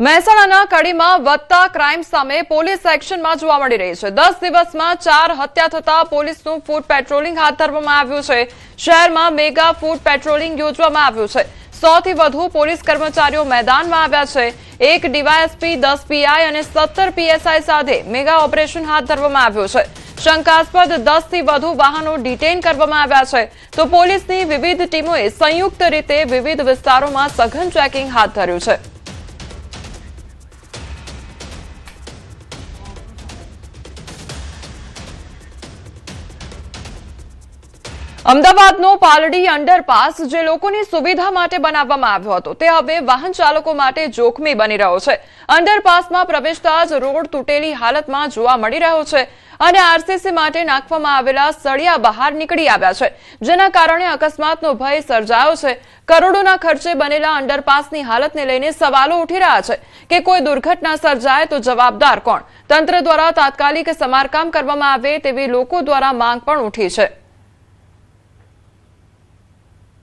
મહેસાણાના કડીમાં વધતા ક્રાઇમ સામે પોલીસ એક્શનમાં જોવા મળી રહી છે। 10 દિવસમાં 4 હત્યા થતા પોલીસનું ફૂટ પેટ્રોલિંગ હાથ ધરવામાં આવ્યું છે। શહેરમાં મેગા ફૂટ પેટ્રોલિંગ યોજવામાં આવ્યું છે। 100 થી વધુ પોલીસ કર્મચારીઓ મેદાનમાં આવ્યા છે। એક ડીવાયએસપી, 10 પીઆઈ અને 17 પીએસઆઈ સાથે મેગા ઓપરેશન હાથ ધરવામાં આવ્યું છે। શંકાસ્પદ 10 થી વધુ વાહનો ડિટેઇન કરવામાં આવ્યા છે, તો પોલીસની વિવિધ ટીમોએ સંયુક્ત રીતે વિવિધ વિસ્તારોમાં સઘન ચેકિંગ હાથ ધર્યું છે। અમદાવાદનો પાલડી અંડરપાસ જે લોકોની સુવિધા માટે બનાવવામાં આવ્યો હતો તે હવે વાહન ચાલકો માટે જોખમી બની રહ્યો છે। અંડરપાસમાં પ્રવેશતા જ રોડ તૂટેલી હાલતમાં જોવા મળી રહ્યો છે અને આરસીસી માટે નાખવામાં આવેલા સળિયા બહાર નીકળી આવ્યા છે, જેના કારણે અકસ્માતનો ભય સર્જાયો છે। કરોડોના ખર્ચે બનેલા અંડરપાસની હાલતને લઈને સવાલો ઉઠી રહ્યા છે કે કોઈ દુર્ઘટના સર્જાય તો જવાબદાર કોણ? તંત્ર દ્વારા તાત્કાલિક સમારકામ કરવામાં આવે તેવી લોકો દ્વારા માંગ પણ ઉઠી છે।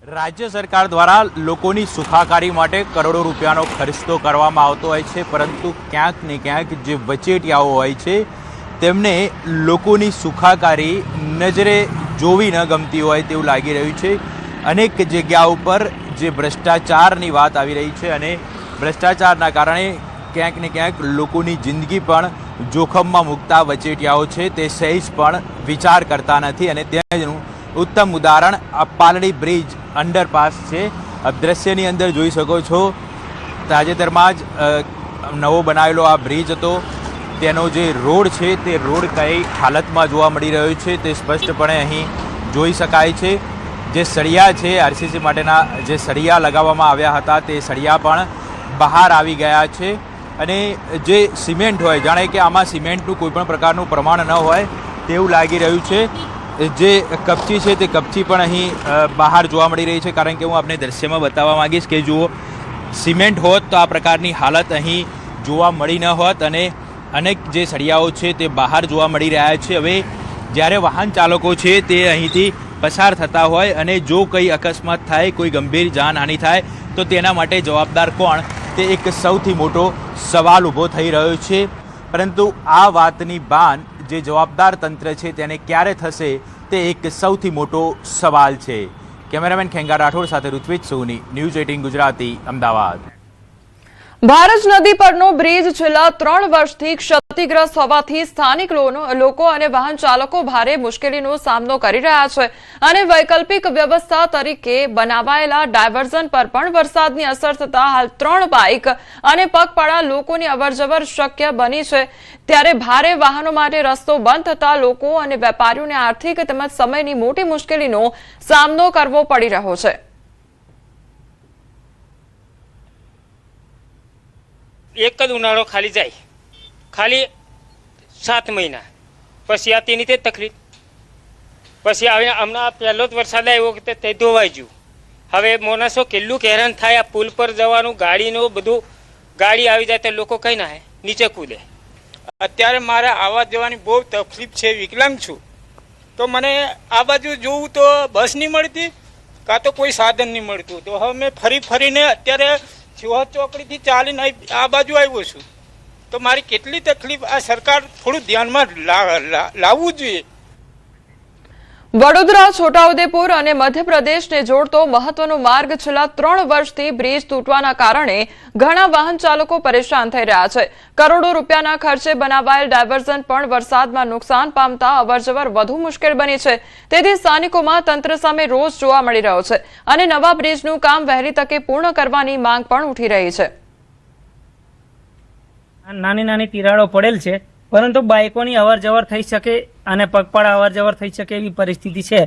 રાજ્ય સરકાર દ્વારા લોકોની સુખાકારી માટે કરોડો રૂપિયાનો ખર્ચ તો કરવામાં આવતો હોય છે, પરંતુ ક્યાંક ને ક્યાંક જે વચેટિયાઓ હોય છે તેમને લોકોની સુખાકારી નજરે જોવી ન ગમતી હોય તેવું લાગી રહ્યું છે। અનેક જગ્યાઓ પર જે ભ્રષ્ટાચારની વાત આવી રહી છે અને ભ્રષ્ટાચારના કારણે ક્યાંક ને ક્યાંક લોકોની જિંદગી પણ જોખમમાં મૂકતા વચેટિયાઓ છે તે સહેજ પણ વિચાર કરતા નથી અને તેનું ઉત્તમ ઉદાહરણ આ પાલડી બ્રિજ અંડરપાસ છે। દ્રશ્યની અંદર જોઈ શકો છો, તાજેતરમાં જ નવો બનાવેલો આ બ્રિજ હતો, તેનો જે રોડ છે તે રોડ કઈ હાલતમાં જોવા મળી રહ્યો છે તે સ્પષ્ટપણે અહીં જોઈ શકાય છે। જે સળિયા છે, આરસીસી માટેના જે સળિયા લગાવવામાં આવ્યા હતા તે સળિયા પણ બહાર આવી ગયા છે અને જે સિમેન્ટ હોય, જાણે કે આમાં સિમેન્ટનું કોઈ પણ પ્રકારનું પ્રમાણ ન હોય તેવું લાગી રહ્યું છે। જે કપચી છે તે કપચી પણ અહીં બહાર જોવા મળી રહી છે, કારણ કે હું આપને દ્રશ્યમાં બતાવવા માંગીશ કે જુઓ, સિમેન્ટ હોત તો આ પ્રકારની હાલત અહીં જોવા મળી ન હોત અને અનેક જે સળિયાઓ છે તે બહાર જોવા મળી રહ્યા છે। હવે જ્યારે વાહન ચાલકો છે તે અહીંથી પસાર થતા હોય અને જો કંઈ અકસ્માત થાય, કોઈ ગંભીર જાનહાનિ થાય તો તેના માટે જવાબદાર કોણ, તે એક સૌથી મોટો સવાલ ઊભો થઈ રહ્યો છે। પરંતુ આ વાતની બાન જે જવાબદાર તંત્ર છે તેને ક્યારે થશે તે એક સૌથી મોટો સવાલ છે। કેમેરામેન ખેંગાર રાઠોડ સાથે ઋત્વિજ સોની, ન્યૂઝ 18 ગુજરાતી, અમદાવાદ। ભારજ નદી પરનો બ્રિજ છેલ્લા 3 વર્ષથી ક્ષતિગ્રસ્ત હોવાથી સ્થાનિક લોકો અને વાહન ચાલકો ભારે મુશ્કેલીનો સામનો કરી રહ્યા છે અને વૈકલ્પિક વ્યવસ્થા તરીકે બનાવાયેલા ડાયવર્ઝન પર પણ વરસાદની અસર થતા હાલ 3 બાઇક અને પગપાળા લોકોની અવરજવર શક્ય બની છે। ત્યારે ભારે વાહનો માટે રસ્તો બંધ થતા લોકો અને વેપારીઓને આર્થિક તેમજ સમયની મોટી મુશ્કેલીનો સામનો કરવો પડી રહ્યો છે। એક જ ઉનાળો ખાલી જાય, ખાલી 7 મહિના પછી આ તેની તે તકલીફ, પછી હમણાં પહેલો જ વરસાદ આવ્યો કે તે ધોવાઈ ગયું। હવે માણસો કેટલું હેરાન થાય, આ પુલ પર જવાનું, ગાડીનું બધું, ગાડી આવી જાય તો લોકો કઈ ના નીચે કૂદે। અત્યારે મારે આવવા જવાની બહુ તકલીફ છે, વિકલાંગ છું, તો મને આ બાજુ જોવું તો બસ નહીં મળતી, કાં તો કોઈ સાધન નહીં મળતું, તો હવે મેં ફરીને અત્યારે ચોકડીથી ચાલીને આ બાજુ આવ્યો છું, તો મારી કેટલી તકલીફ આ સરકાર થોડું ધ્યાનમાં લાવવું જોઈએ। વડોદરા, છોટાઉદેપુર અને મધ્યપ્રદેશને જોડતો મહત્વનો માર્ગ છેલ્લા 3 વર્ષથી બ્રિજ તૂટવાના કારણે ઘણા વાહન ચાલકો પરેશાન થઈ રહ્યા છે। કરોડો રૂપિયાના ખર્ચે બનાવાયેલ ડાયવર્ઝન પણ વરસાદમાં નુકસાન પામતા અવરજવર વધુ મુશ્કેલ બની છે। તેથી સ્થાનિકોમાં તંત્ર સામે રોષ જોવા મળી રહ્યો છે અને નવા બ્રિજનું કામ વહેલી તકે પૂર્ણ કરવાની માંગ પણ ઉઠી રહી છે। નાની નાની તિરાડો પડેલ છે, પરંતુ બાઇકોની અવર જવર થઈ શકે અને પગપાળા અવર જવર થઈ શકે એવી પરિસ્થિતિ છે।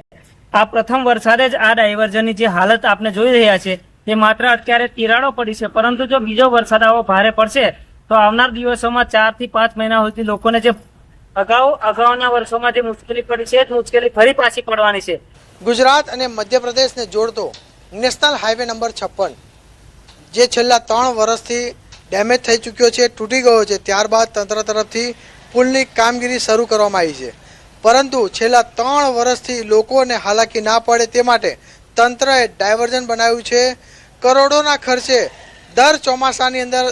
આ પ્રથમ વરસાદે જ આ ડાયવર્ઝનની જે હાલત આપણે જોઈ રહ્યા છે તે માત્ર અત્યારે તિરાડો પડી છે, પરંતુ જો બીજો વરસાદ આવો ભારે પડશે તો આવનાર દિવસોમાં 4 થી 5 મહિના સુધી લોકોને જે અગાઉના વર્ષોમાં જે મુશ્કેલી પડી છે તે મુશ્કેલી ફરી પાછી પડવાની છે। ગુજરાત અને મધ્યપ્રદેશને જોડતો નેશનલ હાઈવે નંબર 56 જે છેલ્લા 3 વર્ષથી ડેમેજ થઈ ચૂક્યો છે, તૂટી ગયો છે, ત્યારબાદ તંત્ર તરફથી પુલની કામગીરી શરૂ કરવામાં આવી છે, પરંતુ છેલ્લા 3 વર્ષથી લોકોને હાલાકી ના પડે તે માટે તંત્રએ ડાયવર્ઝન બનાવ્યું છે। કરોડોના ખર્ચે દર ચોમાસાની અંદર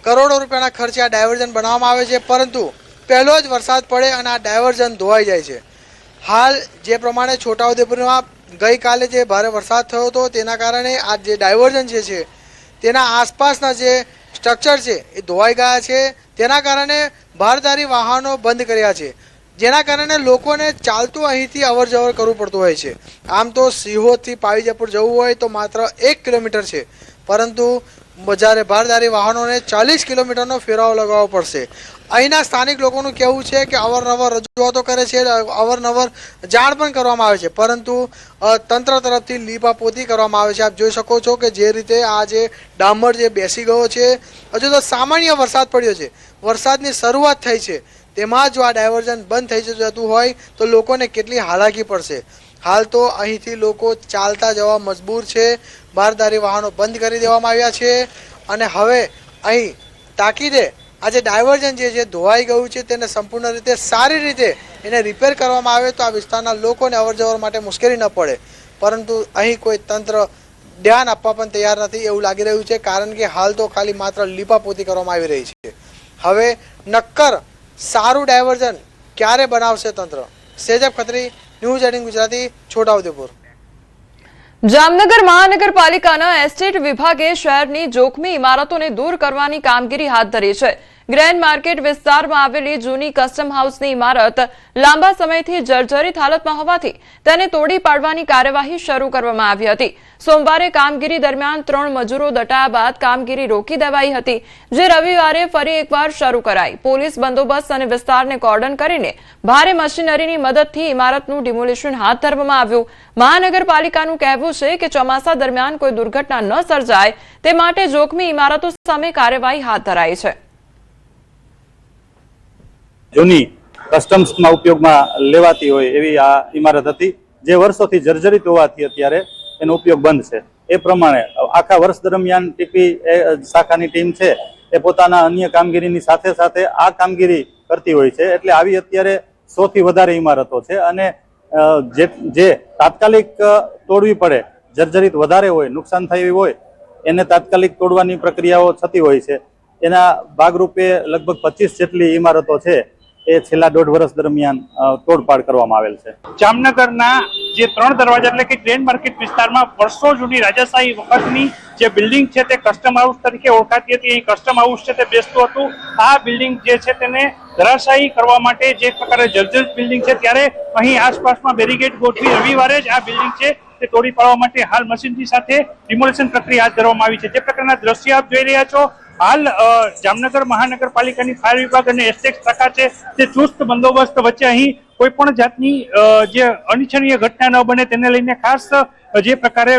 કરોડો રૂપિયાના ખર્ચે આ ડાયવર્ઝન બનાવવામાં આવે છે, પરંતુ પહેલો જ વરસાદ પડે અને આ ડાયવર્ઝન ધોવાઈ જાય છે. હાલ જે પ્રમાણે છોટાઉદેપુરમાં ગઈકાલે જે ભારે વરસાદ થયો હતો તેના કારણે આ જે ડાયવર્ઝન જે છે તેના આસપાસના જે સ્ટ્રક્ચર છે એ ધોવાઈ ગયા છે. તેના કારણે ભારદારી વાહનો બંધ કર્યા છે, જેના કારણે લોકોને ચાલતું અહીંથી અવર જવર કરવું પડતું હોય છે. આમ તો સિહોરથી પાવીજપુર જવું હોય તો માત્ર 1 કિલોમીટર છે, પરંતુ જ્યારે ભારદારી વાહનોને 40 કિલોમીટરનો ફેરાવો લગાવવો પડશે. અહીંના સ્થાનિક લોકોનું કહેવું છે કે અવારનવાર રજૂઆતો કરે છે, અવારનવાર જાણ પણ કરવામાં આવે છે, પરંતુ તંત્ર તરફથી લીપાપોતી કરવામાં આવે છે. આપ જોઈ શકો છો કે જે રીતે આ જે ડામર જે બેસી ગયો છે, હજુ તો સામાન્ય વરસાદ પડ્યો છે, વરસાદની શરૂઆત થઈ છે, તેમાં જો આ ડાયવર્ઝન બંધ થઈ જતું હોય તો લોકોને કેટલી હાલાકી પડશે. હાલ તો અહીંથી લોકો ચાલતા જવા મજબૂર છે. ભારદારી વાહનો બંધ કરી દેવામાં આવ્યા છે અને હવે અહીં તાકીદે આ જે ડાયવર્ઝન જે છે ધોવાઈ ગયું છે તેને સંપૂર્ણ રીતે સારી રીતે એને રિપેર કરવામાં આવે તો આ વિસ્તારના લોકોને અવરજવર માટે મુશ્કેલી ન પડે, પરંતુ અહીં કોઈ તંત્ર ધ્યાન આપવા પણ તૈયાર નથી એવું લાગી રહ્યું છે, કારણ કે હાલ તો ખાલી માત્ર લીપાપોતી કરવામાં આવી રહી છે. હવે નક્કર સારું ડાયવર્ઝન ક્યારે બનાવશે તંત્ર? સેજબ ખત્રી, ન્યૂઝ 18 ગુજરાતી, છોટાઉદેપુર. જામનગર મહાનગરપાલિકાના એસ્ટેટ વિભાગે શહેરની જોખમી ઇમારતોને દૂર કરવાની કામગીરી હાથ ધરી છે. ગ્રેન્ડ માર્કેટ વિસ્તારમાં આવેલી જૂની કસ્ટમ હાઉસની ઇમારત લાંબા સમયથી જર્જરિત હાલતમાં હોવાથી તેને તોડી પાડવાની કાર્યવાહી શરૂ કરવામાં આવી હતી. સોમવારે કામગીરી દરમિયાન 3 મજૂરો દટાયા બાદ કામગીરી રોકી દેવાઈ હતી, જે રવિવારે ફરી એકવાર શરૂ કરાઈ. પોલીસ બંદોબસ્ત અને વિસ્તારને કોર્ડન કરીને ભારે મશીનરીની મદદથી ઇમારતનું ડિમોલિશન હાથ ધરવામાં આવ્યું. મહાનગરપાલિકાનું કહેવું છે કે ચોમાસા દરમિયાન કોઈ દુર્ઘટના ન સર્જાય તે માટે જોખમી ઇમારતો સામે કાર્યવાહી હાથ ધરાઈ છે. જૂની કસ્ટમ્સમાં ઉપયોગમાં લેવાતી હોય એવી આ ઇમારત હતી, જે વર્ષોથી જર્જરિત હોવાથી અત્યારે એનો ઉપયોગ બંધ છે. એ પ્રમાણે આખા વર્ષ દરમિયાન ટીપી શાખાની ટીમ છે એ પોતાના અન્ય કામગીરીની સાથે સાથે આ કામગીરી કરતી હોય છે. એટલે આવી અત્યારે 100 થી વધારે ઇમારતો છે અને જે તાત્કાલિક તોડવી પડે, જર્જરિત વધારે હોય, નુકસાન થયું હોય, એને તાત્કાલિક તોડવાની પ્રક્રિયાઓ થતી હોય છે. એના ભાગરૂપે લગભગ 25 જેટલી ઇમારતો છે એ છેલ્લા 1.5 વર્ષ દરમિયાન તોડપાડ કરવામાં આવેલ છે. જામનગરના જે 3 દરવાજા એટલે કે ગ્રેન્ડ માર્કેટ વિસ્તારમાં વર્ષો જૂની રાજાશાહી વખતની જે બિલ્ડિંગ છે તે કસ્ટમ હાઉસ તરીકે ઓળખાતી હતી. અહીં કસ્ટમ હાઉસ છે તે બેસતું હતું. આ બિલ્ડિંગ જે છે તેને ધરાશાયી કરવા માટે જે પ્રકારે જર્જરિત બિલ્ડિંગ છે, ત્યારે અહીં આસપાસમાં બેરીગેડ ગોઠવી રવિવારે જ આ બિલ્ડિંગ છે તે તોડી પાડવા માટે હાલ મશીનરી સાથે ડિમોલિશન પ્રક્રિયા હાથ ધરવામાં આવી છે. જે પ્રકારના દ્રશ્ય આપ જોઈ રહ્યા છો, હાલ જામનગર મહાનગરપાલિકાની ફાયર વિભાગ અને એસટેક શાખા છે તે ચુસ્ત બંદોબસ્ત વચ્ચે અહીં કોઈ પણ જાતની જે અનિચ્છનીય ઘટના ન બને તેને લઈને ખાસ જે પ્રકારે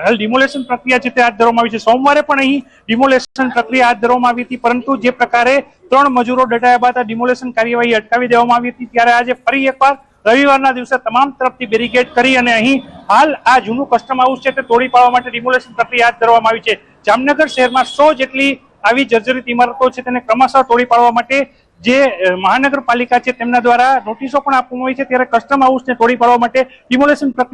હાલ ડિમોલેશન પ્રક્રિયા છે તે હાથ ધરવામાં આવી છે. સોમવારે પણ અહીં ડિમોલેશન પ્રક્રિયા હાથ ધરવામાં આવી હતી, પરંતુ જે પ્રકારે 3 મજૂરો દટાયા બાદ આ ડિમોલેશન કાર્યવાહી અટકાવી દેવામાં આવી હતી, ત્યારે આજે ફરી એકવાર રવિવારના દિવસે તમામ તરફથી બેરીકેડ કરી અને અહીં હાલ આ જૂનું કસ્ટમ હાઉસ છે તે તોડી પાડવા માટે ડિમોલેશન પ્રક્રિયા હાથ ધરવામાં આવી છે. જામનગર શહેરમાં 100 જેટલી આવી જર્જરિત ઇમારતો છે તેને ક્રમશઃ તોડી પાડવા માટે જે મહાનગરપાલિકા છે તેમના દ્વારા નોટિસો પણ આપવામાં આવી છે, ત્યારે કસ્ટમ હાઉસને તોડી પાડવા માટે ડિમોલેશન પ્રક્રિયા